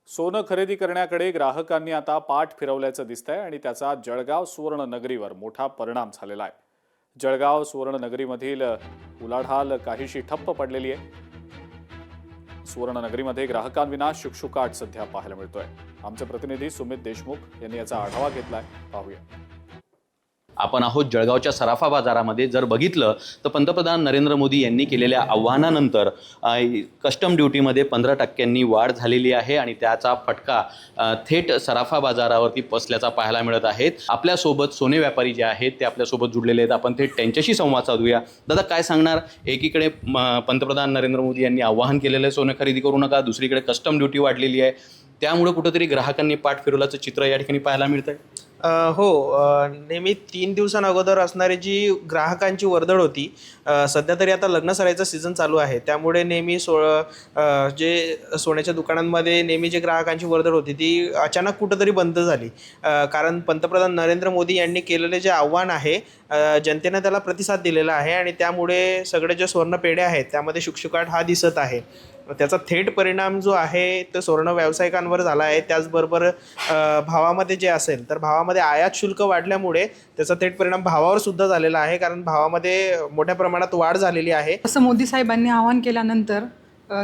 सोनं खरेदी करण्याकडे ग्राहकांनी आता पाठ फिरवल्याचं दिसतंय आणि त्याचा जळगाव सुवर्णनगरीवर मोठा परिणाम झालेला आहे. जळगाव सुवर्णनगरीमधील उलाढाल काहीशी ठप्प पडलेली आहे. सुवर्णनगरीमध्ये ग्राहकांविना शुकशुकाट सध्या पाहायला मिळतोय. आमचे प्रतिनिधी सुमित देशमुख यांनी याचा आढावा घेतलाय, पाहूया. आपण आहोत जळगावच्या सराफा बाजारामध्ये. जर बघितलं तर पंतप्रधान नरेंद्र मोदी यांनी केलेल्या आव्हानानंतर कस्टम ड्युटीमध्ये 15% वाढ झालेली आहे आणि त्याचा फटका थेट सराफा बाजारावरती बसल्याचा पाहायला मिळत आहे. आपल्यासोबत सोने व्यापारी जे आहेत ते आपल्यासोबत जुडलेले आहेत. आपण थेट त्यांच्याशी संवाद साधूया. दादा, काय सांगणार? एकीकडे पंतप्रधान नरेंद्र मोदी यांनी आवाहन केलेलं आहे सोने खरेदी करू नका, दुसरीकडे कस्टम ड्युटी वाढलेली आहे, त्यामुळे कुठेतरी ग्राहकांनी पाठ फिरवल्याचं चित्र या ठिकाणी पाहायला मिळतंय. हो, नेहमी 3 दिवसांअगोदर असणारी जी ग्राहकांची वर्दळ होती, सध्या तरी आता लग्न सराईचा सीझन चालू आहे, त्यामुळे नेहमी जे सोन्याच्या दुकानांमध्ये नेहमी जे ग्राहकांची वर्दळ होती ती अचानक कुठंतरी बंद झाली. कारण पंतप्रधान नरेंद्र मोदी यांनी केलेले जे आव्हान आहे, जनतेने त्याला प्रतिसाद दिलेला आहे आणि त्यामुळे सगळे जे स्वर्ण पेढ्या आहेत त्यामध्ये शुकशुकाट हा दिसत आहे. त्याचा थेट परिणाम जो आहे तो स्वर्ण व्यावसायिकांवर झाला आहे. त्याचबरोबर भावामध्ये जे असेल तर भावामध्ये आयात शुल्क वाढल्यामुळे त्याचा थेट परिणाम भावावर सुद्धा झालेला आहे, कारण भावामध्ये मोठ्या प्रमाणात वाढ झालेली आहे. असं मोदी साहेबांनी आवाहन केल्यानंतर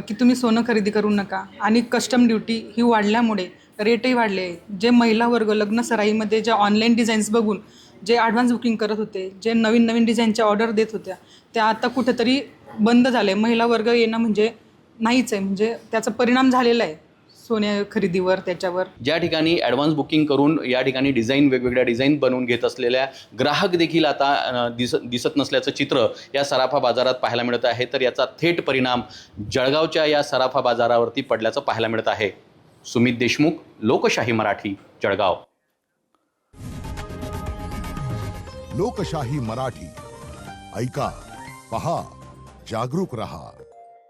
की तुम्ही सोनं खरेदी करू नका आणि कस्टम ड्युटी ही वाढल्यामुळे रेटही वाढले. जे महिला वर्ग लग्न सराईमध्ये ज्या ऑनलाईन डिझाईन्स बघून जे ॲडव्हान्स बुकिंग करत होते, जे नवीन नवीन डिझाईनच्या ऑर्डर देत होत्या, त्या आता कुठेतरी बंद झाले. महिला वर्ग येणं म्हणजे नाहीच आहे, म्हणजे त्याचा परिणाम झालेला आहे सोन्या खरेदीवर. त्याच्यावर ज्या ठिकाणी ॲडव्हान्स बुकिंग करून या ठिकाणी वेगवेगळ्या डिझाईन बनवून घेत असलेल्या ग्राहक देखील आता दिसत नसल्याचं चित्र या सराफा बाजारात पाहायला मिळत आहे. तर याचा थेट परिणाम जळगावच्या या सराफा बाजारावरती पडल्याचं पाहायला मिळत आहे. सुमित देशमुख, लोकशाही मराठी, जळगाव. लोकशाही मराठी, ऐका, पहा, जागरूक रहा.